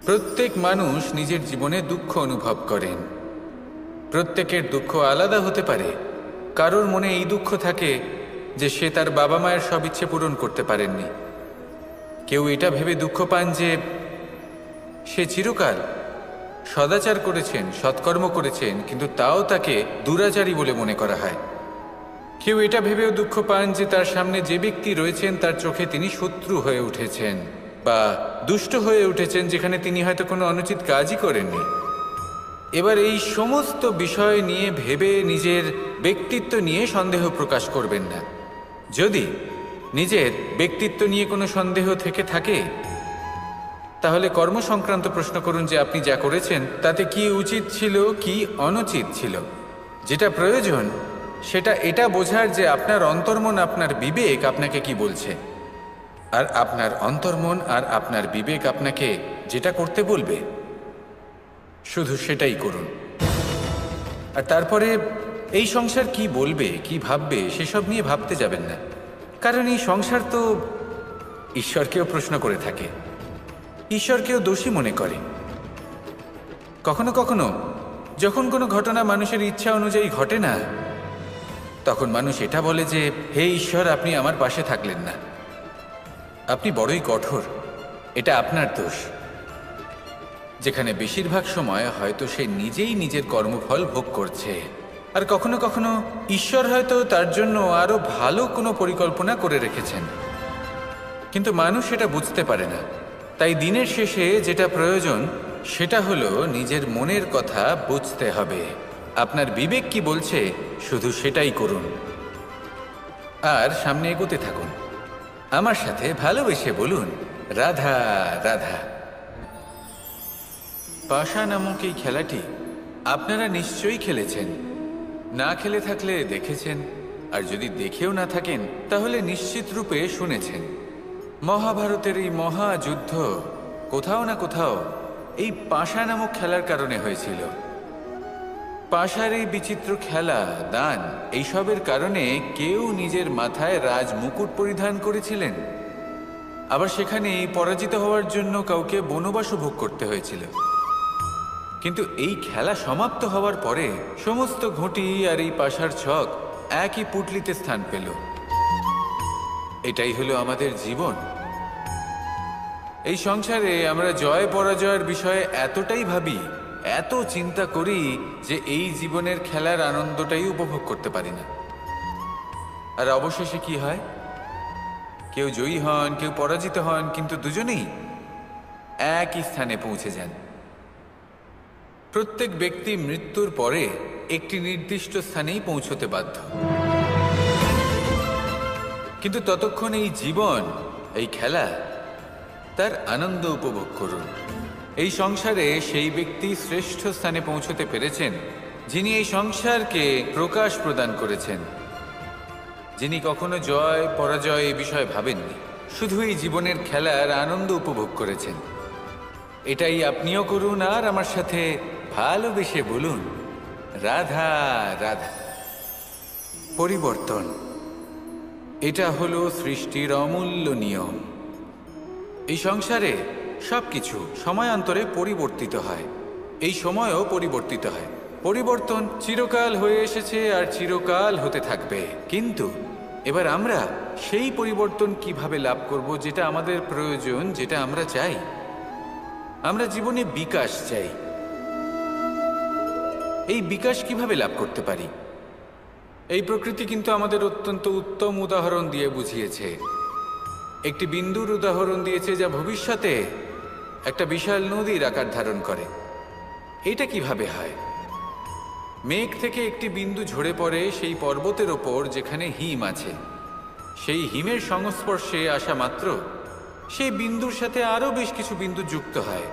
প্রত্যেক মানুষ নিজের জীবনে দুঃখ অনুভব করেন। প্রত্যেকের দুঃখ আলাদা হতে পারে। কারোর মনে এই দুঃখ থাকে যে সে তার বাবা মায়ের সব ইচ্ছে পূরণ করতে পারেননি। কেউ এটা ভেবে দুঃখ পান যে সে চিরকাল সদাচার করেছেন, সৎকর্ম করেছেন, কিন্তু তাও তাকে দুরাচারী বলে মনে করা হয়। কেউ এটা ভেবেও দুঃখ পান যে তার সামনে যে ব্যক্তি রয়েছেন তার চোখে তিনি শত্রু হয়ে উঠেছেন বা দুষ্ট হয়ে উঠেছেন, যেখানে তিনি হয়তো কোনো অনুচিত কাজই করেননি। এবার এই সমস্ত বিষয় নিয়ে ভেবে নিজের ব্যক্তিত্ব নিয়ে সন্দেহ প্রকাশ করবেন না। যদি নিজের ব্যক্তিত্ব নিয়ে কোনো সন্দেহ থেকে থাকে, তাহলে কর্ম সংক্রান্ত প্রশ্ন করুন যে আপনি যা করেছেন তাতে কি উচিত ছিল, কি অনুচিত ছিল। যেটা প্রয়োজন সেটা এটা বোঝার যে আপনার অন্তর্মন, আপনার বিবেক আপনাকে কি বলছে, আর আপনার অন্তর্মন আর আপনার বিবেক আপনাকে যেটা করতে বলবে শুধু সেটাই করুন। আর তারপরে এই সংসার কি বলবে, কি ভাববে সেসব নিয়ে ভাবতে যাবেন না। কারণ এই সংসার তো ঈশ্বরকেও প্রশ্ন করে থাকে, ঈশ্বরকেও দোষী মনে করে। কখনো কখনো যখন কোনো ঘটনা মানুষের ইচ্ছা অনুযায়ী ঘটে না, তখন মানুষ এটা বলে যে হে ঈশ্বর, আপনি আমার পাশে থাকলেন না, আপনি বড়ই কঠোর, এটা আপনার দোষ। যেখানে বেশিরভাগ সময় হয়তো সে নিজেই নিজের কর্মফল ভোগ করছে। আর কখনো কখনো ঈশ্বর হয়তো তার জন্য আরো ভালো কোনো পরিকল্পনা করে রেখেছেন, কিন্তু মানুষ সেটা বুঝতে পারে না। তাই দিনের শেষে যেটা প্রয়োজন সেটা হলো নিজের মনের কথা বুঝতে হবে। আপনার বিবেক কি বলছে শুধু সেটাই করুন আর সামনে এগোতে থাকুন। আমার সাথে ভালোবেসে বলুন, রাধা রাধা। পাশা নামক এই খেলাটি আপনারা নিশ্চয়ই খেলেছেন। না খেলে থাকলে দেখেছেন, আর যদি দেখেও না থাকেন তাহলে নিশ্চিত রূপে শুনেছেন। মহাভারতের এই মহাযুদ্ধ কোথাও না কোথাও এই পাশা নামক খেলার কারণে হয়েছিল। পাশার এই বিচিত্র খেলা, দান, এইসবের কারণে কেউ নিজের মাথায় রাজ মুকুট পরিধান করেছিলেন, আবার সেখানে পরাজিত হওয়ার জন্য কাউকে বনবাসও ভোগ করতে হয়েছিল। কিন্তু এই খেলা সমাপ্ত হওয়ার পরে সমস্ত ঘুঁটি আর এই পাশার ছক একই পুটলিতে স্থান পেল। এটাই হলো আমাদের জীবন। এই সংসারে আমরা জয় পরাজয়ের বিষয়ে এতটাই ভাবি, এত চিন্তা করি যে এই জীবনের খেলার আনন্দটাই উপভোগ করতে পারি না। আর অবশেষে কি হয়? কেউ জয়ী হন, কেউ পরাজিত হন, কিন্তু দুজনেই একই স্থানে পৌঁছে যান। প্রত্যেক ব্যক্তি মৃত্যুর পরে একটি নির্দিষ্ট স্থানেই পৌঁছতে বাধ্য, কিন্তু ততক্ষণ এই জীবন, এই খেলা, তার আনন্দ উপভোগ করুন। এই সংসারে সেই ব্যক্তি শ্রেষ্ঠ স্থানে পৌঁছতে পেরেছেন যিনি এই সংসারকে প্রকাশ প্রদান করেছেন, যিনি কখনো জয় পরাজয় এই বিষয়ে ভাবেননি, শুধু এই জীবনের খেলার আনন্দ উপভোগ করেছেন। এটাই আপনিও করুন আর আমার সাথে ভালোবেসে বলুন, রাধা রাধা। পরিবর্তন, এটা হলো সৃষ্টির অমূল্য নিয়ম। এই সংসারে সবকিছু সময়ান্তরে পরিবর্তিত হয়, এই সময়ও পরিবর্তিত হয়। পরিবর্তন চিরকাল হয়ে এসেছে আর চিরকাল হতে থাকবে। কিন্তু এবার আমরা সেই পরিবর্তন কিভাবে লাভ করব, যেটা আমাদের প্রয়োজন, যেটা আমরা চাই। আমরা জীবনে বিকাশ চাই। এই বিকাশ কিভাবে লাভ করতে পারি? এই প্রকৃতি কিন্তু আমাদের অত্যন্ত উত্তম উদাহরণ দিয়ে বুঝিয়েছে। একটি বিন্দুর উদাহরণ দিয়েছে যা ভবিষ্যতে একটা বিশাল নদীর আকার ধারণ করে। এটা কিভাবে হয়? মেঘ থেকে একটি বিন্দু ঝরে পড়ে সেই পর্বতের ওপর যেখানে হিম আছে। সেই হিমের সংস্পর্শে আসা মাত্র সেই বিন্দুর সাথে আরও বেশ কিছু বিন্দু যুক্ত হয়।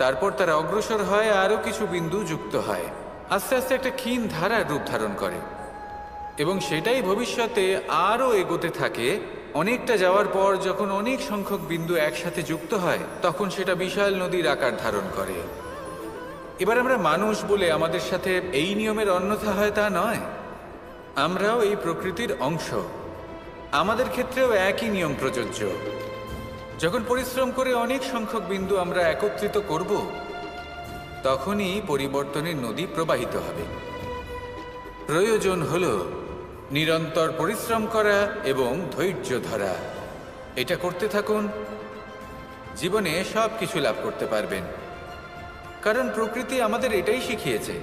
তারপর তারা অগ্রসর হয়, আরও কিছু বিন্দু যুক্ত হয়, আস্তে আস্তে একটা ক্ষীণ ধারার রূপ ধারণ করে, এবং সেটাই ভবিষ্যতে আরও এগোতে থাকে। অনেকটা যাওয়ার পর যখন অনেক সংখ্যক বিন্দু একসাথে যুক্ত হয়, তখন সেটা বিশাল নদীর আকার ধারণ করে। এবার আমরা মানুষ বলে আমাদের সাথে এই নিয়মের অন্যথা হয় তা নয়। আমরাও এই প্রকৃতির অংশ, আমাদের ক্ষেত্রেও একই নিয়ম প্রযোজ্য। যখন পরিশ্রম করে অনেক সংখ্যক বিন্দু আমরা একত্রিত করব, তখনই পরিবর্তনের নদী প্রবাহিত হবে। প্রয়োজন হল নিরন্তর পরিশ্রম করা এবং ধৈর্য ধরা। এটা করতে থাকুন, জীবনে সব কিছু লাভ করতে পারবেন। কারণ প্রকৃতি আমাদের এটাই শিখিয়েছে,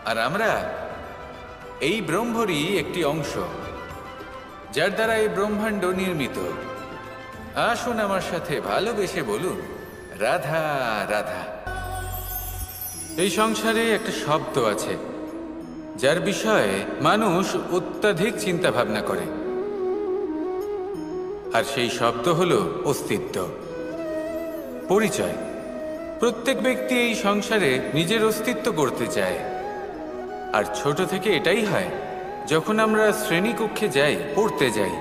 আর আমরা এই ব্রহ্মরই একটি অংশ, যার দ্বারা এই ব্রহ্মাণ্ড নির্মিত। আসুন আমার সাথে ভালোবেসে বলুন, রাধা রাধা। এই সংসারে একটা শব্দ আছে যার বিষয়ে মানুষ অত্যাধিক চিন্তা ভাবনা করে, আর সেই শব্দ হলো অস্তিত্ব, পরিচয়। প্রত্যেক ব্যক্তি এই সংসারে নিজের অস্তিত্ব করতে চায়, আর ছোট থেকে এটাই হয়। যখন আমরা শ্রেণীকক্ষে যাই, পড়তে যাই,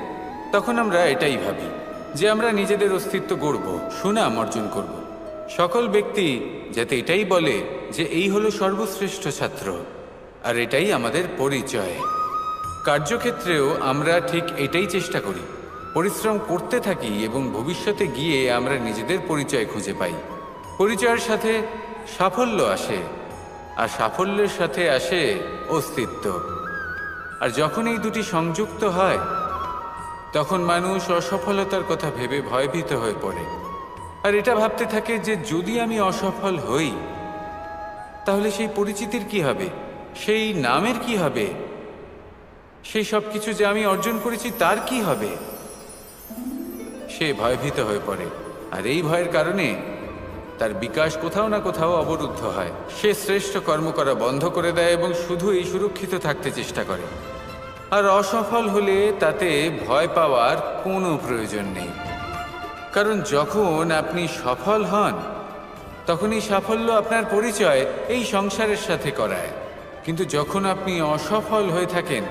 তখন আমরা এটাই ভাবি যে আমরা নিজেদের অস্তিত্ব গড়ব, সুনাম অর্জন করব। সকল ব্যক্তি যাতে এটাই বলে যে এই হলো সর্বশ্রেষ্ঠ ছাত্র, আর এটাই আমাদের পরিচয়। কার্যক্ষেত্রেও আমরা ঠিক এটাই চেষ্টা করি, পরিশ্রম করতে থাকি এবং ভবিষ্যতে গিয়ে আমরা নিজেদের পরিচয় খুঁজে পাই। পরিচয়ের সাথে সাফল্য আসে, আর সাফল্যের সাথে আসে অস্তিত্ব। আর যখন এই দুটি সংযুক্ত হয়, তখন মানুষ অসফলতার কথা ভেবে ভয়ভীত হয়ে পড়ে, আর এটা ভাবতে থাকে যে যদি আমি অসফল হই, তাহলে সেই পরিচিতির কি হবে, সেই নামের কি হবে, সেই সব কিছু যে আমি অর্জন করেছি তার কি হবে। সে ভয়ভীত হয়ে পড়ে, আর এই ভয়ের কারণে তার বিকাশ কোথাও না কোথাও অবরুদ্ধ হয়। সে শ্রেষ্ঠ কর্ম করা বন্ধ করে দেয় এবং শুধু এই সুরক্ষিত থাকতে চেষ্টা করে। আর অসফল হলে তাতে ভয় পাওয়ার কোনো প্রয়োজন নেই, কারণ যখন আপনি সফল হন, তখন এই সাফল্য আপনার পরিচয় এই সংসারের সাথে করায়। কিন্তু যখন আপনি অসফল হয়ে থাকেন,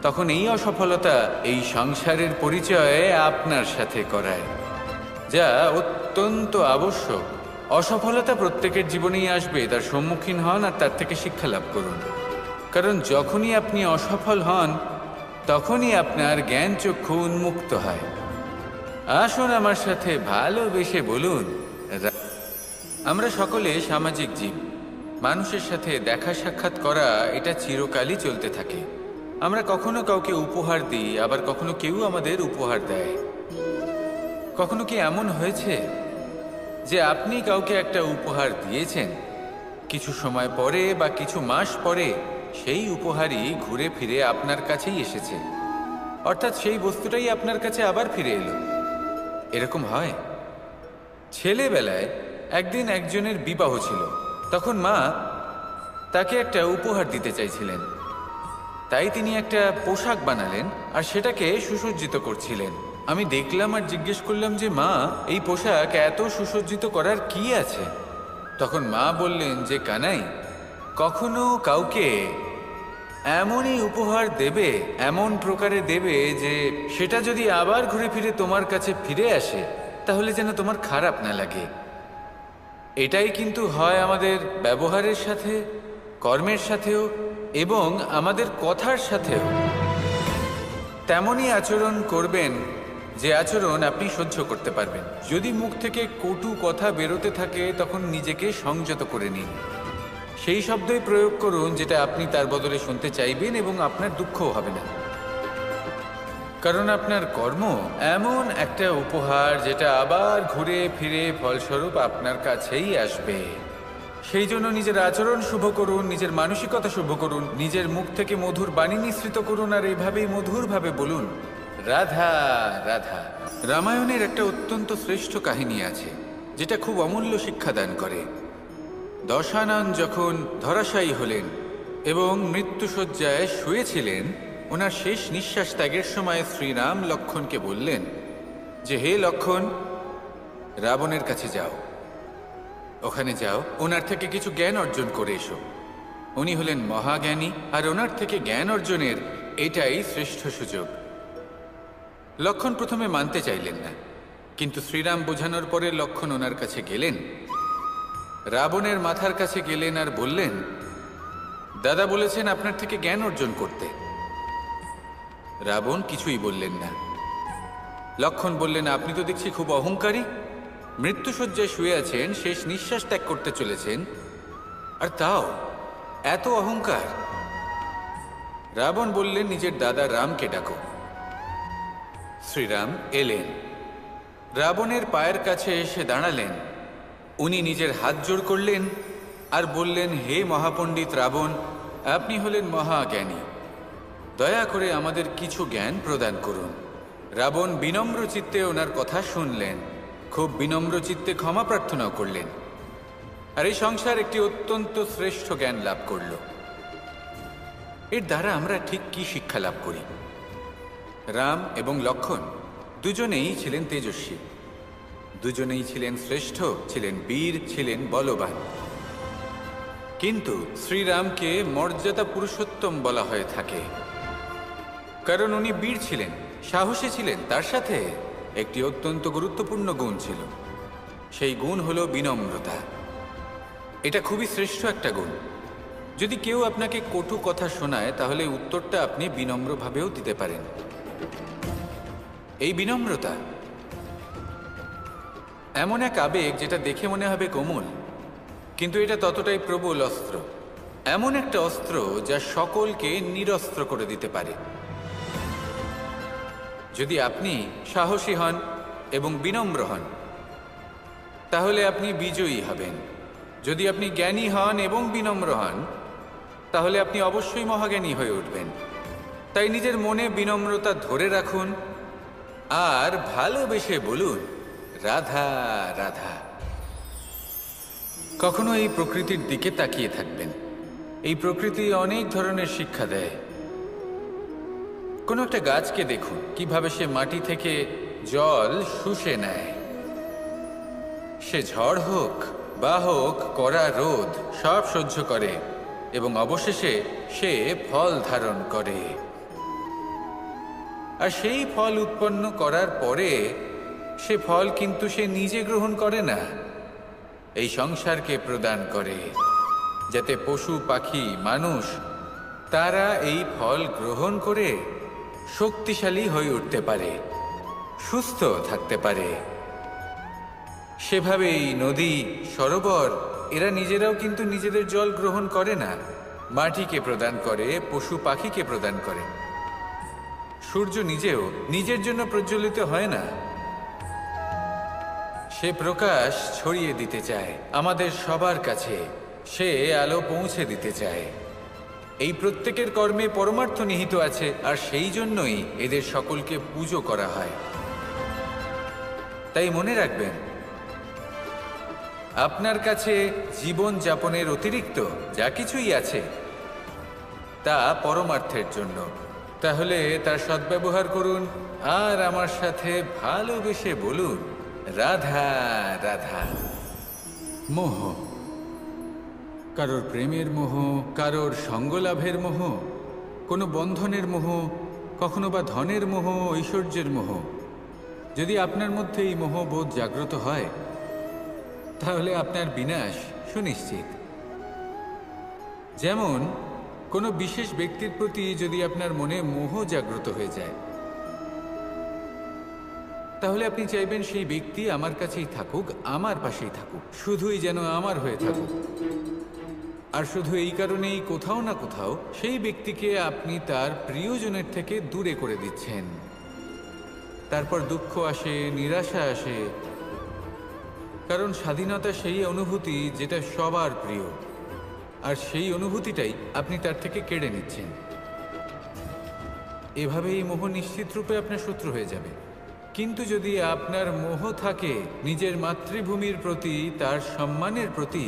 তখন এই অসফলতা এই সংসারের পরিচয় আপনার সাথে করায়, যা অত্যন্ত আবশ্যক। অসফলতা প্রত্যেকের জীবনেই আসবে, তার সম্মুখীন হন আর তার থেকে শিক্ষা লাভ করুন। কারণ যখনই আপনি অসফল হন, তখনই আপনার জ্ঞান চক্ষু উন্মুক্ত হয়। আসুন আমার সাথে ভালোবেসে বলুন, আমরা সকলে সামাজিক জীব। মানুষের সাথে দেখা সাক্ষাৎ করা এটা চিরকালই চলতে থাকে। আমরা কখনো কাউকে উপহার দিই, আবার কখনো কেউ আমাদের উপহার দেয়। কখনো কি এমন হয়েছে যে আপনি কাউকে একটা উপহার দিয়েছেন, কিছু সময় পরে বা কিছু মাস পরে সেই উপহারই ঘুরে ফিরে আপনার কাছেই এসেছে, অর্থাৎ সেই বস্তুটাই আপনার কাছে আবার ফিরে এলো? এরকম হয়। ছেলেবেলায় একদিন একজনের বিবাহ ছিল, তখন মা তাকে একটা উপহার দিতে চাইছিলেন। তাই তিনি একটা পোশাক বানালেন আর সেটাকে সুসজ্জিত করছিলেন। আমি দেখলাম আর জিজ্ঞেস করলাম যে মা, এই পোশাক এত সুসজ্জিত করার কি আছে? তখন মা বললেন যে কানাই, কখনো কাউকে এমনই উপহার দেবে, এমন প্রকারে দেবে যে সেটা যদি আবার ঘুরে ফিরে তোমার কাছে ফিরে আসে, তাহলে যেন তোমার খারাপ না লাগে। এটাই কিন্তু হয় আমাদের ব্যবহারের সাথে, কর্মের সাথেও এবং আমাদের কথার সাথেও। তেমনই আচরণ করবেন যে আচরণ আপনি সহ্য করতে পারবেন। যদি মুখ থেকে কটু কথা বেরোতে থাকে, তখন নিজেকে সংযত করে নিন। সেই শব্দই প্রয়োগ করুন যেটা আপনি তার বদলে শুনতে চাইবেন, এবং আপনার দুঃখও হবে না। কারণ আপনার কর্ম এমন একটা উপহার যেটা আবার ঘুরে ফিরে ফলস্বরূপ আপনার কাছেই আসবে। সেই জন্য নিজের আচরণ শুভ করুন, নিজের মানসিকতা শুভ করুন, নিজের মুখ থেকে মধুর বাণী নিঃসৃত করুন, আর এইভাবেই মধুরভাবে বলুন, রাধা রাধা। রামায়ণের একটা অত্যন্ত শ্রেষ্ঠ কাহিনী আছে যেটা খুব অমূল্য শিক্ষাদান করে। দশানন যখন ধরাশায়ী হলেন এবং মৃত্যুশয্যায় শুয়েছিলেন, ওনার শেষ নিঃশ্বাস ত্যাগের সময় শ্রীরাম লক্ষ্মণকে বললেন যে হে লক্ষ্মণ, রাবণের কাছে যাও, ওখানে যাও, ওনার থেকে কিছু জ্ঞান অর্জন করে এসো। উনি হলেন মহাজ্ঞানী, আর ওনার থেকে জ্ঞান অর্জনের এটাই শ্রেষ্ঠ সুযোগ। লক্ষ্মণ প্রথমে মানতে চাইলেন না, কিন্তু শ্রীরাম বোঝানোর পরে লক্ষ্মণ ওনার কাছে গেলেন, রাবণের মাথার কাছে গেলেন আর বললেন, দাদা বলেছেন আপনার থেকে জ্ঞান অর্জন করতে। রাবণ কিছুই বললেন না। লক্ষণ বললেন, আপনি তো দেখছি খুব অহংকারী। মৃত্যুশয্যায় শুয়ে আছেন, শেষ নিঃশ্বাস ত্যাগ করতে চলেছেন, আর তাও এত অহংকার। রাবণ বললেন, নিজের দাদা রামকে ডাকো। শ্রীরাম এলেন, রাবণের পায়ের কাছে এসে দাঁড়ালেন। উনি নিজের হাত জোড় করলেন আর বললেন, হে মহাপণ্ডিত রাবণ, আপনি হলেন মহাজ্ঞানী, দয়া করে আমাদের কিছু জ্ঞান প্রদান করুন। রাবণ বিনম্র চিত্তে ওনার কথা শুনলেন, খুব বিনম্র চিত্তে ক্ষমা প্রার্থনাও করলেন, আর এই সংসার একটি অত্যন্ত শ্রেষ্ঠ জ্ঞান লাভ করল। এর দ্বারা আমরা ঠিক কি শিক্ষা লাভ করি? রাম এবং লক্ষণ দুজনেই ছিলেন তেজস্বী, দুজনেই ছিলেন শ্রেষ্ঠ, ছিলেন বীর, ছিলেন বলবান। কিন্তু শ্রীরামকে মর্যাদা পুরুষোত্তম বলা হয়ে থাকে, কারণ উনি বীর ছিলেন, সাহসী ছিলেন। তার সাথে একটি অত্যন্ত গুরুত্বপূর্ণ গুণ ছিল, সেই গুণ হলো বিনম্রতা। এটা খুবই শ্রেষ্ঠ একটা গুণ। যদি কেউ আপনাকে কটু কথা শোনায়, তাহলে উত্তরটা আপনি বিনম্রভাবেও দিতে পারেন। এই বিনম্রতা এমন এক আবেগ যেটা দেখে মনে হবে কোমল, কিন্তু এটা ততটাই প্রবল অস্ত্র। এমন একটা অস্ত্র যা সকলকে নিরস্ত্র করে দিতে পারে। যদি আপনি সাহসী হন এবং বিনম্র হন, তাহলে আপনি বিজয়ী হবেন। যদি আপনি জ্ঞানী হন এবং বিনম্র হন, তাহলে আপনি অবশ্যই মহাজ্ঞানী হয়ে উঠবেন। তাই নিজের মনে বিনম্রতা ধরে রাখুন আর ভালোবেসে বলুন, রাধা রাধা। কখনো এই প্রকৃতির দিকে তাকিয়ে থাকবেন। এই প্রকৃতি অনেক ধরনের শিক্ষা দেয়। কোনো একটা গাছকে দেখুন, কিভাবে সে মাটি থেকে জল শুষে নেয়। সে ঝড় হোক বা হোক কড়া রোদ, সব সহ্য করে এবং অবশেষে সে ফল ধারণ করে। আর সেই ফল উৎপন্ন করার পরে সে ফল কিন্তু সে নিজে গ্রহণ করে না, এই সংসারকে প্রদান করে, যাতে পশু পাখি মানুষ তারা এই ফল গ্রহণ করে শক্তিশালী হয়ে উঠতে পারে, সুস্থ থাকতে পারে। সেভাবেই নদী, সরোবর এরা নিজেরাও কিন্তু নিজেদের জল গ্রহণ করে না, মাটিকে প্রদান করে, পশু পাখিকে প্রদান করে। সূর্য নিজেও নিজের জন্য প্রজ্বলিত হয় না, সে প্রকাশ ছড়িয়ে দিতে চায় আমাদের সবার কাছে, সে আলো পৌঁছে দিতে চায়। এই প্রত্যেকের কর্মে পরমার্থ নিহিত আছে, আর সেই জন্যই এদের সকলকে পুজো করা হয়। তাই মনে রাখবেন, আপনার কাছে জীবন যাপনের অতিরিক্ত যা কিছুই আছে তা পরমার্থের জন্য। তাহলে তার সদ্ব্যবহার করুন আর আমার সাথে ভালোবেসে বলুন, রাধা রাধা। মোহ, কারোর প্রেমের মোহ, কারোর সঙ্গলাভের মোহ, কোনো বন্ধনের মোহ, কখনো বা ধনের মোহ, ঐশ্বর্যের মোহ। যদি আপনার মধ্যে এই মোহবোধ জাগ্রত হয়, তাহলে আপনার বিনাশ সুনিশ্চিত। যেমন কোনো বিশেষ ব্যক্তির প্রতি যদি আপনার মনে মোহ জাগ্রত হয়ে যায়, তাহলে আপনি চাইবেন সেই ব্যক্তি আমার কাছেই থাকুক, আমার পাশেই থাকুক, শুধুই যেন আমার হয়ে থাকুক। আর শুধু এই কারণেই কোথাও না কোথাও সেই ব্যক্তিকে আপনি তার প্রিয়জনের থেকে দূরে করে দিচ্ছেন। তারপর দুঃখ আসে, নিরাশা আসে, কারণ স্বাধীনতা সেই অনুভূতি যেটা সবার প্রিয়, আর সেই অনুভূতিটাই আপনি তার থেকে কেড়ে নিচ্ছেন। এভাবে এই মোহ নিশ্চিত রূপে আপনার শত্রু হয়ে যাবে। কিন্তু যদি আপনার মোহ থাকে নিজের মাতৃভূমির প্রতি, তার সম্মানের প্রতি,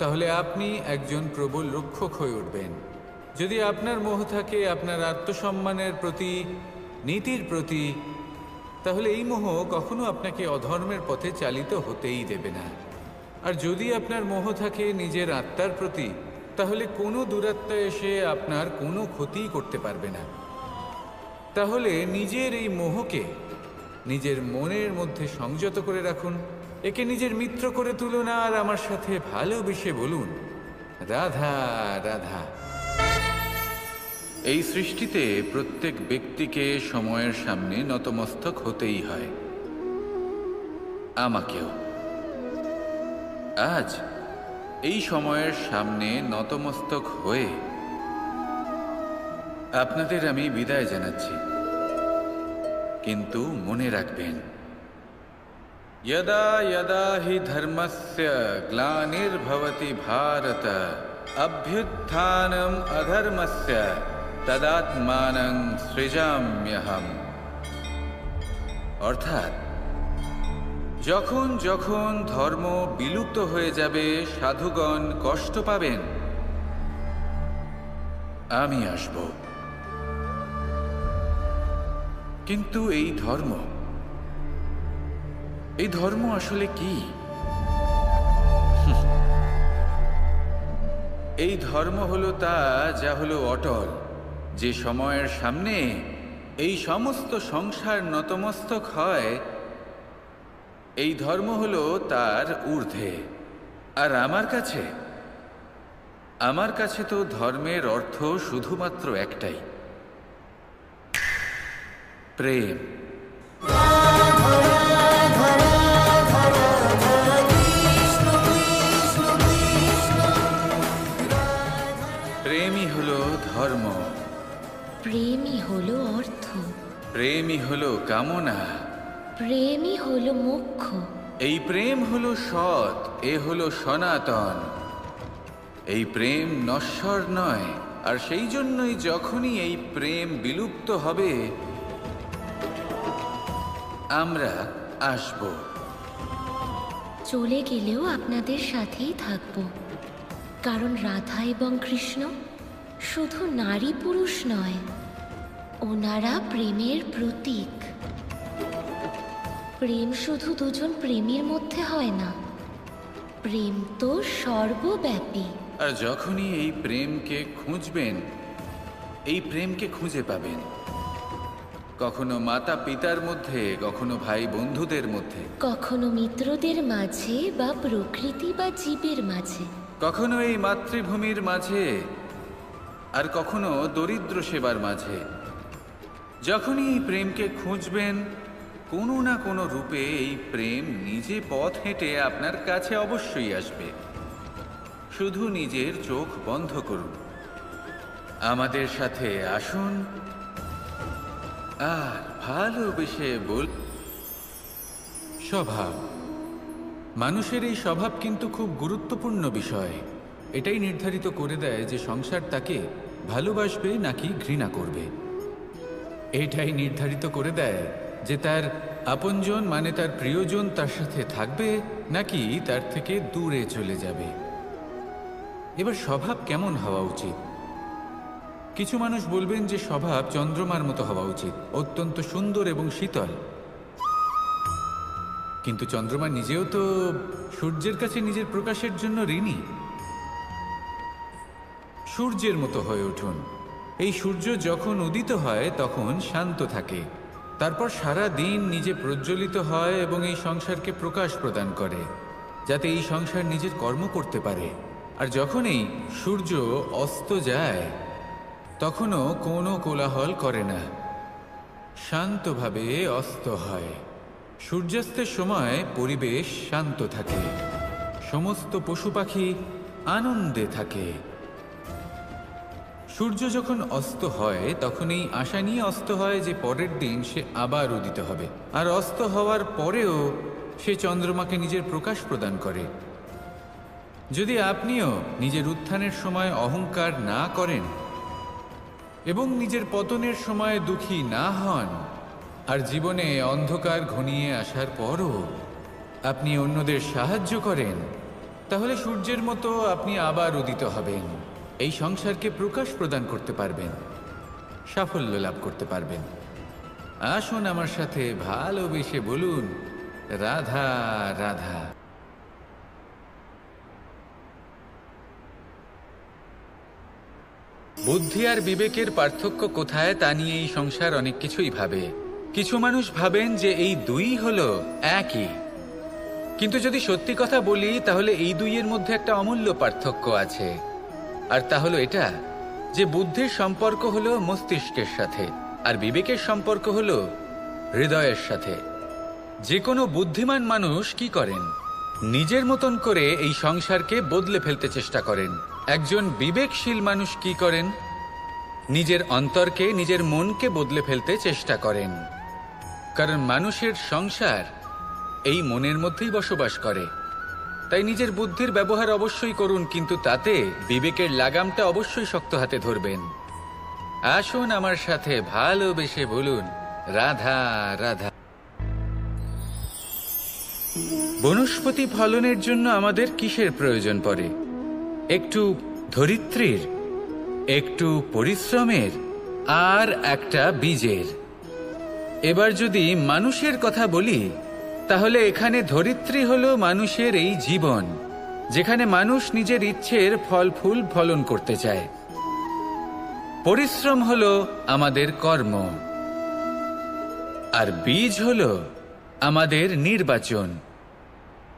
তাহলে আপনি একজন প্রবল রক্ষক হয়ে উঠবেন। যদি আপনার মোহ থাকে আপনার আত্মসম্মানের প্রতি, নীতির প্রতি, তাহলে এই মোহ কখনো আপনাকে অধর্মের পথে চালিত হতেই দেবে না। আর যদি আপনার মোহ থাকে নিজের আত্মার প্রতি, তাহলে কোনো দুরাত্মা এসে আপনার কোনো ক্ষতি করতে পারবে না। তাহলে নিজের এই মোহকে নিজের মনের মধ্যে সংযত করে রাখুন, একে নিজের মিত্র করে তুলুন আর আমার সাথে ভালোবেসে বলুন, রাধা রাধা। এই সৃষ্টিতে প্রত্যেক ব্যক্তিকে সময়ের সামনে নতমস্তক হতেই হয়, আমাকেও। আজ এই সময়ের সামনে নতমস্তক হয়ে আপনাদের আমি বিদায় জানাচ্ছি। কিন্তু মনে রাখবেন, यदा यदा हि धर्मस्य ग्लानिर्भवति भारत अभ्युत्थानम् अधर्मस्य तदात्मानं सृजाम्यहम्। অর্থাৎ যখন যখন ধর্ম বিলুপ্ত হয়ে যাবে, সাধুগণ কষ্ট পাবেন, আমি আসব। কিন্তু এই ধর্ম আসলে কি? এই ধর্ম হলো তা যা হলো অটল, যে সময়ের সামনে এই সমস্ত সংসার নতমস্তক হয়। এই ধর্ম হলো তার ঊর্ধ্বে। আর আমার কাছে তো ধর্মের অর্থ শুধুমাত্র একটাই, প্রেম। প্রেমই হলো ধর্ম, প্রেমই হলো অর্থ, প্রেমই হলো কামনা, প্রেমই হলো মোক্ষ। এই প্রেম হলো সৎ, এ হলো সনাতন। এই প্রেম নশ্বর নয়। আর সেই জন্যই যখনই এই প্রেম বিলুপ্ত হবে, আমরা আসব। চলে গেলেও আপনাদের সাথেই থাকব, কারণ রাধা এবং কৃষ্ণ শুধু নারী পুরুষ নয়, ওনারা প্রেমের প্রতীক। প্রেম শুধু দুজন প্রেমীর মধ্যে হয় না, প্রেম তো সর্বব্যাপী। আর যখনই এই প্রেমকে খুঁজবেন, এই প্রেমকে খুঁজে পাবেন। কখনো মাতা পিতার মধ্যে, কখনো ভাই বন্ধুদের মধ্যে, কখনো মিত্রদের মাঝে বা প্রকৃতি বা জীবের মাঝে, কখনো এই মাতৃভূমির মাঝে, আর কখনো দরিদ্র সেবার মাঝে। যখনই এই প্রেমকে খুঁজবেন, কোনো না কোনো রূপে এই প্রেম নিজে পথ হেঁটে আপনার কাছে অবশ্যই আসবে। শুধু নিজের চোখ বন্ধ করুন, আমাদের সাথে আসুন, আর ভালোবেসে বল। স্বভাব, মানুষের এই স্বভাব কিন্তু খুব গুরুত্বপূর্ণ বিষয়। এটাই নির্ধারিত করে দেয় যে সংসার তাকে ভালোবাসবে নাকি ঘৃণা করবে। এটাই নির্ধারিত করে দেয় যে তার আপনজন মানে তার প্রিয়জন তার সাথে থাকবে নাকি তার থেকে দূরে চলে যাবে। এবার স্বভাব কেমন হওয়া উচিত? কিছু মানুষ বলবেন যে স্বভাব চন্দ্রমার মতো হওয়া উচিত, অত্যন্ত সুন্দর এবং শীতল। কিন্তু চন্দ্রমা নিজেও তো সূর্যের কাছে নিজের প্রকাশের জন্য ঋণী। সূর্যের মতো হয়ে উঠুন। এই সূর্য যখন উদিত হয় তখন শান্ত থাকে, তারপর সারা দিন নিজে প্রজ্বলিত হয় এবং এই সংসারকে প্রকাশ প্রদান করে, যাতে এই সংসার নিজের কর্ম করতে পারে। আর যখন এই সূর্য অস্ত যায়, তখনও কোনো কোলাহল করে না, শান্তভাবে অস্ত হয়। সূর্যাস্তের সময় পরিবেশ শান্ত থাকে, সমস্ত পশু পাখি আনন্দে থাকে। সূর্য যখন অস্ত হয় তখন এই আশা নিয়ে অস্ত হয় যে পরের দিন সে আবার উদিত হবে, আর অস্ত হওয়ার পরেও সে চন্দ্রমাকে নিজের প্রকাশ প্রদান করে। যদি আপনিও নিজের উত্থানের সময় অহংকার না করেন এবং নিজের পতনের সময় দুঃখী না হন, আর জীবনে অন্ধকার ঘনিয়ে আসার পরও আপনি অন্যদের সাহায্য করেন, তাহলে সূর্যের মতো আপনি আবার উদিত হবেন, এই সংসারকে প্রকাশ প্রদান করতে পারবেন, সাফল্য লাভ করতে পারবেন। আসুন আমার সাথে ভালোবেসে বলুন, রাধা রাধা। বুদ্ধি আর বিবেকের পার্থক্য কোথায় তা নিয়ে এই সংসার অনেক কিছুই ভাবে। কিছু মানুষ ভাবেন যে এই দুই হলো একই, কিন্তু যদি সত্যি কথা বলি তাহলে এই দুইয়ের মধ্যে একটা অমূল্য পার্থক্য আছে, আর তা হলো এটা যে বুদ্ধির সম্পর্ক হলো মস্তিষ্কের সাথে আর বিবেকের সম্পর্ক হলো হৃদয়ের সাথে। যে কোনো বুদ্ধিমান মানুষ কি করেন? নিজের মতন করে এই সংসারকে বদলে ফেলতে চেষ্টা করেন। একজন বিবেকশীল মানুষ কি করেন? নিজের অন্তরকে, নিজের মনকে বদলে ফেলতে চেষ্টা করেন। কারণ মানুষের সংসার এই মনের মধ্যেই বসবাস করে। তাই নিজের বুদ্ধির ব্যবহার অবশ্যই করুন, কিন্তু তাতে বিবেকের লাগামটা অবশ্যই শক্ত হাতে ধরবেন। আসুন আমার সাথে ভালোবেসে বলুন, রাধা রাধা। বনস্পতি ফলনের জন্য আমাদের কিসের প্রয়োজন পড়ে? একটু ধরিত্রীর, একটু পরিশ্রমের, আর একটা বীজের। এবার যদি মানুষের কথা বলি, তাহলে এখানে ধরিত্রী হলো মানুষের এই জীবন, যেখানে মানুষ নিজের ইচ্ছের ফল ফুল ফলন করতে চায়। পরিশ্রম হলো আমাদের কর্ম, আর বীজ হলো আমাদের নির্বাচন।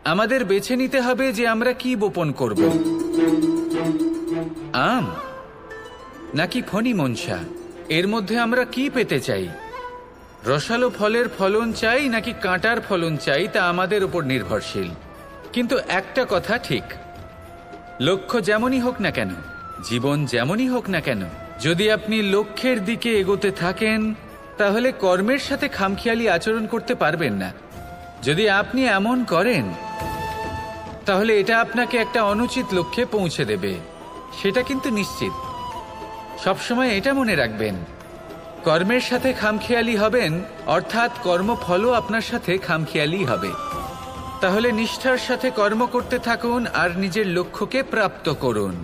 আমাদের বেছে নিতে হবে যে আমরা কি বপন করব, আম নাকি ফণি মনসা। এর মধ্যে আমরা কি পেতে চাই? রসালো ফলের ফলন চাই নাকি কাঁটার ফলন চাই, তা আমাদের উপর নির্ভরশীল। কিন্তু একটা কথা ঠিক, লক্ষ্য যেমনই হোক না কেন, জীবন যেমনই হোক না কেন, যদি আপনি লক্ষ্যের দিকে এগোতে থাকেন, তাহলে কর্মের সাথে খামখেয়ালি আচরণ করতে পারবেন না। যদি আপনি এমন করেন, তাহলে এটা আপনাকে একটা অনুচিত লক্ষ্যে পৌঁছে দেবে, সেটা কিন্তু নিশ্চিত। সবসময় এটা মনে রাখবেন, কর্মের সাথে খামখেয়ালি হবেন, অর্থাৎ কর্মফলও আপনার সাথে খামখেয়ালি হবে। তাহলে নিষ্ঠার সাথে কর্ম করতে থাকুন আর নিজের লক্ষ্যকে প্রাপ্ত করুন।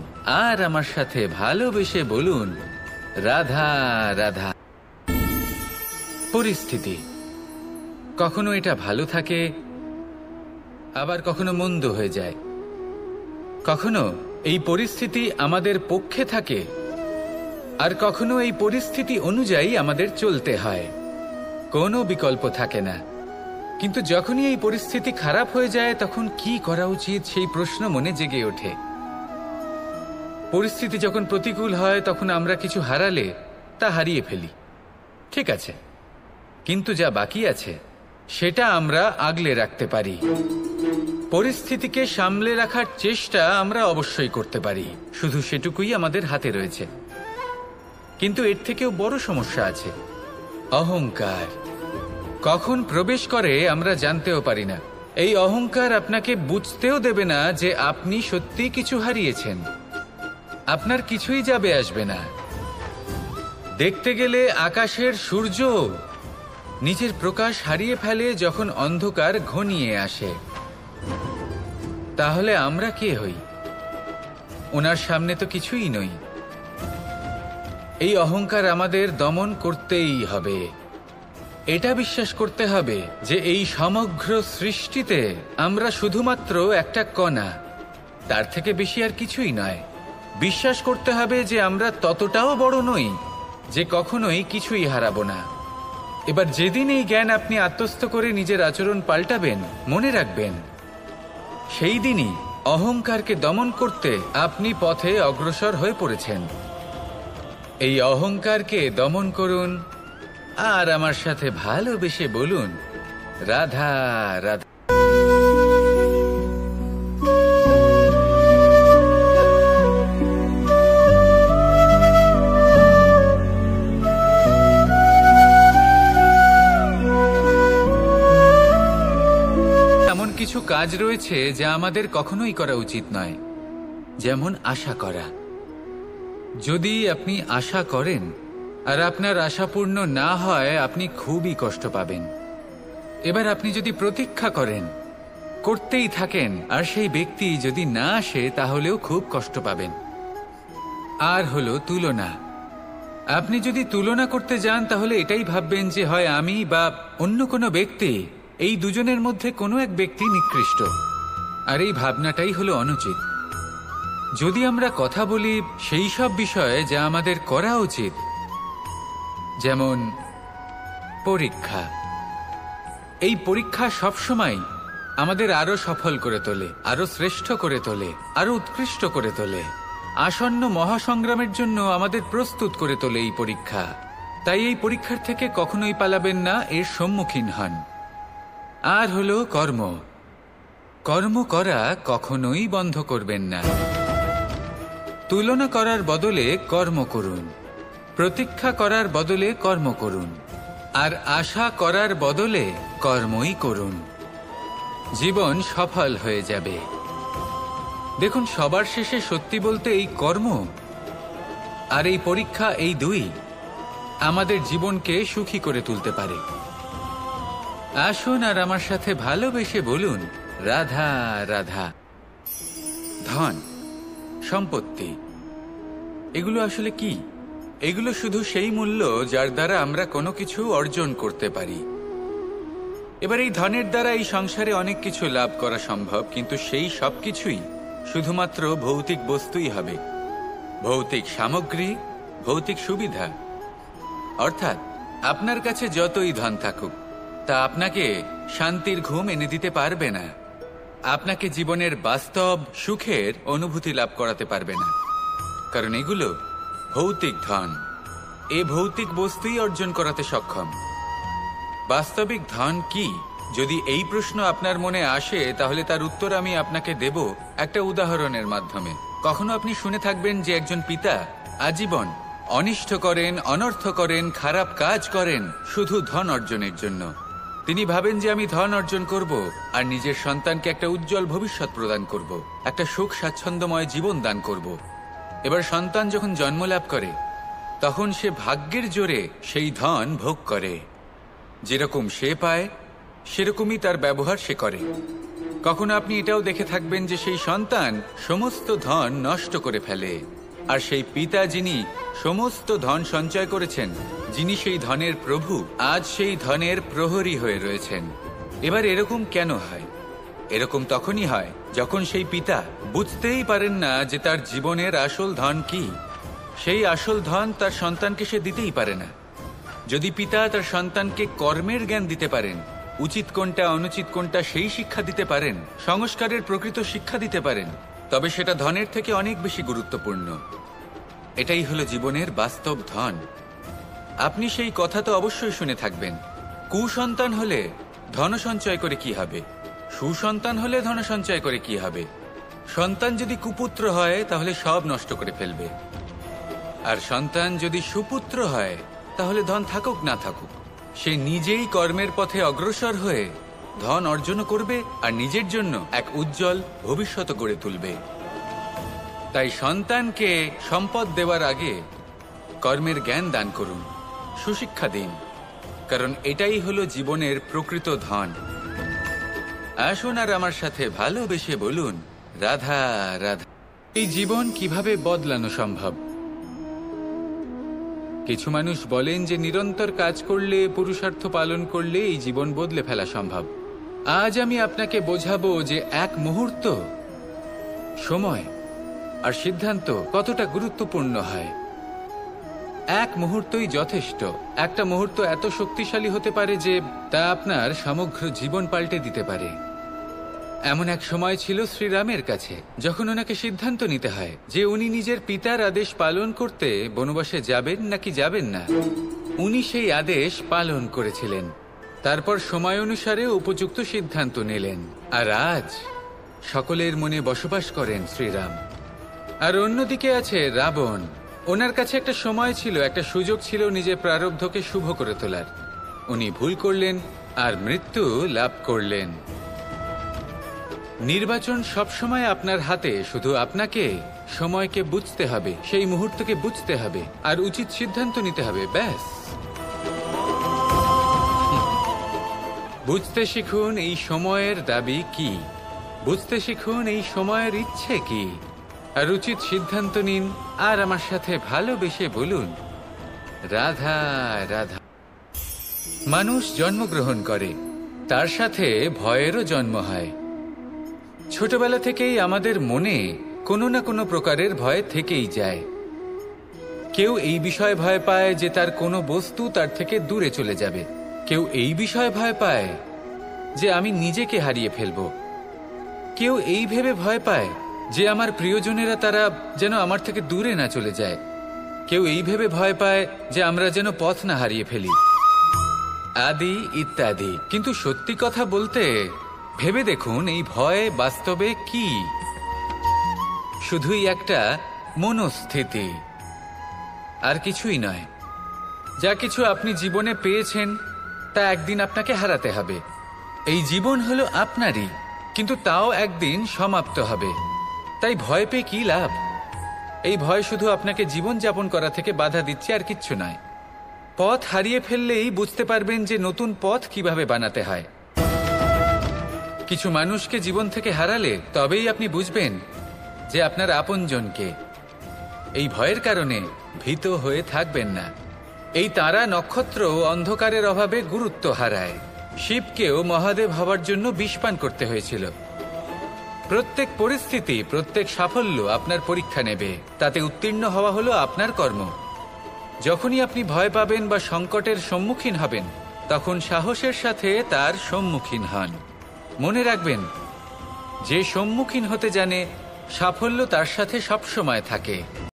আর আমার সাথে ভালোবেসে বলুন, রাধা রাধা। পরিস্থিতি কখনো এটা ভালো থাকে, আবার কখনো মন্দ হয়ে যায়। কখনো এই পরিস্থিতি আমাদের পক্ষে থাকে, আর কখনো এই পরিস্থিতি অনুযায়ী আমাদের চলতে হয়। কোনো বিকল্প থাকে না। কিন্তু যখনই এই পরিস্থিতি খারাপ হয়ে যায়, তখন কি করা উচিত সেই প্রশ্ন মনে জেগে ওঠে। পরিস্থিতি যখন প্রতিকূল হয়, তখন আমরা কিছু হারালে তা হারিয়ে ফেলি, ঠিক আছে, কিন্তু যা বাকি আছে সেটা আমরা আগলে রাখতে পারি। পরিস্থিতিকে সামলে রাখার চেষ্টা আমরা অবশ্যই করতে পারি, শুধু সেটুকুই আমাদের হাতে রয়েছে। কিন্তু এর থেকেও বড় সমস্যা আছে, অহংকার। কখন প্রবেশ করে আমরা জানতেও পারি না। এই অহংকার আপনাকে বুঝতেও দেবে না যে আপনি সত্যি কিছু হারিয়েছেন। আপনার কিছুই যাবে আসবে না। দেখতে গেলে আকাশের সূর্য নিজের প্রকাশ হারিয়ে ফেলে যখন অন্ধকার ঘনিয়ে আসে। তাহলে আমরা কে হই? ওনার সামনে তো কিছুই নই। এই অহংকার আমাদের দমন করতেই হবে। এটা বিশ্বাস করতে হবে যে এই সমগ্র সৃষ্টিতে আমরা শুধুমাত্র একটা কণা, তার থেকে বেশি আর কিছুই নয়। বিশ্বাস করতে হবে যে আমরা ততটাও বড় নই যে কখনোই কিছুই হারাবো না। এবার যেদিন এই জ্ঞান আপনি আত্মস্থ করে নিজের আচরণ পাল্টাবেন, মনে রাখবেন সেই দিনই অহংকারকে দমন করতে আপনি পথে অগ্রসর হয়ে পড়েছেন। এই অহংকারকে দমন করুন আর আমার সাথে ভালোবেসে বলুন, রাধা রাধা। এমন কিছু কাজ রয়েছে যা আমাদের কখনোই করা উচিত নয়, যেমন আশা করা। যদি আপনি আশা করেন আর আপনার আশা পূর্ণ না হয়, আপনি খুবই কষ্ট পাবেন। এবার আপনি যদি প্রতীক্ষা করেন, করতেই থাকেন, আর সেই ব্যক্তি যদি না আসে, তাহলেও খুব কষ্ট পাবেন। আর হলো তুলনা। আপনি যদি তুলনা করতে যান, তাহলে এটাই ভাববেন যে হয় আমি বা অন্য কোনো ব্যক্তি, এই দুজনের মধ্যে কোনো এক ব্যক্তি নিকৃষ্ট। আর এই ভাবনাটাই হলো অনুচিত। যদি আমরা কথা বলি সেই সব বিষয়ে যা আমাদের করা উচিত, যেমন পরীক্ষা। এই পরীক্ষা সবসময় আমাদের আরো সফল করে তোলে, আরো শ্রেষ্ঠ করে তোলে, আরো উৎকৃষ্ট করে তোলে। আসন্ন মহাসংগ্রামের জন্য আমাদের প্রস্তুত করে তোলে এই পরীক্ষা। তাই এই পরীক্ষার থেকে কখনোই পালাবেন না, এর সম্মুখীন হন। আর হলো কর্ম। কর্ম করা কখনোই বন্ধ করবেন না। তুলনা করার বদলে কর্ম করুন, প্রতীক্ষা করার বদলে কর্ম করুন, আর আশা করার বদলে কর্মই করুন। জীবন সফল হয়ে যাবে। দেখুন, সবার শেষে সত্যি বলতে এই কর্ম আর এই পরীক্ষা, এই দুই আমাদের জীবনকে সুখী করে তুলতে পারে। আসুন আর আমার সাথে ভালোবেসে বলুন, রাধা রাধা। ধন, সম্পত্তি, এগুলো আসলে কি? এগুলো শুধু সেই মূল্য যার দ্বারা আমরা কোনো কিছু অর্জন করতে পারি। এবার এই ধনের দ্বারা এই সংসারে অনেক কিছু লাভ করা সম্ভব, কিন্তু সেই সব কিছুই শুধুমাত্র ভৌতিক বস্তুই হবে, ভৌতিক সামগ্রী, ভৌতিক সুবিধা। অর্থাৎ আপনার কাছে যতই ধন থাকুক, তা আপনাকে শান্তির ঘুম এনে দিতে পারবে না, আপনাকে জীবনের বাস্তব সুখের অনুভূতি লাভ করাতে পারবে না, কারণ এগুলো ভৌতিক ধন। এ ভৌতিক বস্তুই অর্জন করাতে সক্ষম। বাস্তবিক ধন কি? যদি এই প্রশ্ন আপনার মনে আসে, তাহলে তার উত্তর আমি আপনাকে দেব একটা উদাহরণের মাধ্যমে। কখনো আপনি শুনে থাকবেন যে একজন পিতা আজীবন অনিষ্ট করেন, অনর্থ করেন, খারাপ কাজ করেন শুধু ধন অর্জনের জন্য। তিনি ভাবেন যে আমি ধন অর্জন করব আর নিজের সন্তানকে একটা উজ্জ্বল ভবিষ্যৎ প্রদান করব, একটা সুখ স্বাচ্ছন্দ্যময় জীবন দান করব। এবার সন্তান যখন জন্ম লাভ করে, তখন সে ভাগ্যের জোরে সেই ধন ভোগ করে। যেরকম সে পায় সেরকমই তার ব্যবহার সে করে। কখনো আপনি এটাও দেখে থাকবেন যে সেই সন্তান সমস্ত ধন নষ্ট করে ফেলে, আর সেই পিতা যিনি সমস্ত ধন সঞ্চয় করেছেন, যিনি সেই ধনের প্রভু, আজ সেই ধনের প্রহরী হয়ে রয়েছেন। এবার এরকম কেন হয়? এরকম তখনই হয় যখন সেই পিতা বুঝতেই পারেন না যে তার জীবনের আসল ধন কি। সেই আসল ধন তার সন্তানকে সে দিতেই পারে না। যদি পিতা তার সন্তানকে কর্মের জ্ঞান দিতে পারেন, উচিত কোনটা অনুচিত কোনটা সেই শিক্ষা দিতে পারেন, সংস্কারের প্রকৃত শিক্ষা দিতে পারেন, তবে সেটা ধনের থেকে অনেক বেশি গুরুত্বপূর্ণ। এটাই হলো জীবনের বাস্তব ধন। আপনি সেই কথা তো অবশ্যই শুনে থাকবেন, কুসন্তান হলে ধন সঞ্চয় করে কি হবে, সুসন্তান হলে ধন সঞ্চয় করে কি হবে। সন্তান যদি কুপুত্র হয় তাহলে সব নষ্ট করে ফেলবে, আর সন্তান যদি সুপুত্র হয় তাহলে ধন থাকুক না থাকুক, সে নিজেই কর্মের পথে অগ্রসর হয়ে ধন অর্জন করবে আর নিজের জন্য এক উজ্জ্বল ভবিষ্যৎ গড়ে তুলবে। তাই সন্তানকে সম্পদ দেওয়ার আগে কর্মের জ্ঞান দান করুন, সুশিক্ষা দিন, কারণ এটাই হলো জীবনের প্রকৃত ধন। আসুন আর আমার সাথে ভালোবেসে বলুন, রাধা রাধা। এই জীবন কিভাবে বদলানো সম্ভব? কিছু মানুষ বলেন যে নিরন্তর কাজ করলে, পুরুষার্থ পালন করলে এই জীবন বদলে ফেলা সম্ভব। আজ আমি আপনাকে বোঝাবো যে এক মুহূর্ত, সময় আর সিদ্ধান্ত কতটা গুরুত্বপূর্ণ হয়। এক মুহূর্তই যথেষ্ট। একটা মুহূর্ত এত শক্তিশালী হতে পারে যে তা আপনার সমগ্র জীবন পাল্টে দিতে পারে। এমন এক সময় ছিল শ্রীরামের কাছে, যখন ওনাকে সিদ্ধান্ত নিতে হয় যে উনি নিজের পিতার আদেশ পালন করতে বনবাসে যাবেন নাকি যাবেন না। উনি সেই আদেশ পালন করেছিলেন, তারপর সময় অনুসারে উপযুক্ত সিদ্ধান্ত নিলেন। আর আজ সকলের মনে বসবাস করেন শ্রীরাম। আর অন্যদিকে আছে রাবণ। ওনার কাছে একটা সময় ছিল, একটা সুযোগ ছিল নিজের প্রারব্ধকে শুভ করে তোলার। উনি ভুল করলেন আর মৃত্যু লাভ করলেন। নির্বাচন সবসময় আপনার হাতে, শুধু আপনাকে সময়কে বুঝতে হবে, সেই মুহূর্তকে বুঝতে হবে আর উচিত সিদ্ধান্ত নিতে হবে, ব্যাস। বুঝতে শিখুন এই সময়ের দাবি কি, বুঝতে শিখুন এই সময়ের ইচ্ছে কি, আর উচিত সিদ্ধান্ত নিন। আর আমার সাথে ভালোবেসে বলুন, রাধা রাধা। মানুষ জন্মগ্রহণ করে, তার সাথে ভয়েরও জন্ম হয়। ছোটবেলা থেকেই আমাদের মনে কোনো না কোনো প্রকারের ভয় থেকেই যায়। কেউ এই বিষয়ে ভয় পায় যে তার কোনো বস্তু তার থেকে দূরে চলে যাবে, কেউ এই বিষয়ে ভয় পায় যে আমি নিজেকে হারিয়ে ফেলব, কেউ এই ভেবে ভয় পায় যে আমার প্রিয়জনেরা তারা যেন আমার থেকে দূরে না চলে যায়। কেউ এই ভেবে ভয় পায় যে আমরা যেন পথ না হারিয়ে ফেলি, আদি ইত্যাদি। কিন্তু সত্যি কথা বলতে ভেবে দেখুন, এই ভয় বাস্তবে কি? শুধুই একটা মনস্থিতি, আর কিছুই নয়। যা কিছু আপনি জীবনে পেয়েছেন তা একদিন আপনাকে হারাতে হবে। এই জীবন হলো আপনারই, কিন্তু তাও একদিন সমাপ্ত হবে। তাই ভয় পেয়ে কি লাভ? এই ভয় শুধু আপনাকে জীবন যাপন করা থেকে বাধা দিচ্ছে, আর কিচ্ছু নয়। পথ হারিয়ে ফেললেই বুঝতে পারবেন যে নতুন পথ কিভাবে বানাতে হয়। কিছু মানুষকে জীবন থেকে হারালে তবেই আপনি বুঝবেন যে আপনার আপনজনকে। এই ভয়ের কারণে ভীত হয়ে থাকবেন না। এই তারা নক্ষত্র অন্ধকারের অভাবে গুরুত্ব হারায়। শিবকেও মহাদেব হওয়ার জন্য বিষপান করতে হয়েছিল। প্রত্যেক পরিস্থিতি, প্রত্যেক সাফল্য আপনার পরীক্ষা নেবে। তাতে উত্তীর্ণ হওয়া হলো আপনার কর্ম। যখনই আপনি ভয় পাবেন বা সংকটের সম্মুখীন হবেন, তখন সাহসের সাথে তার সম্মুখীন হন। মনে রাখবেন, যে সম্মুখীন হতে জানে সাফল্য তার সাথে সবসময় থাকে।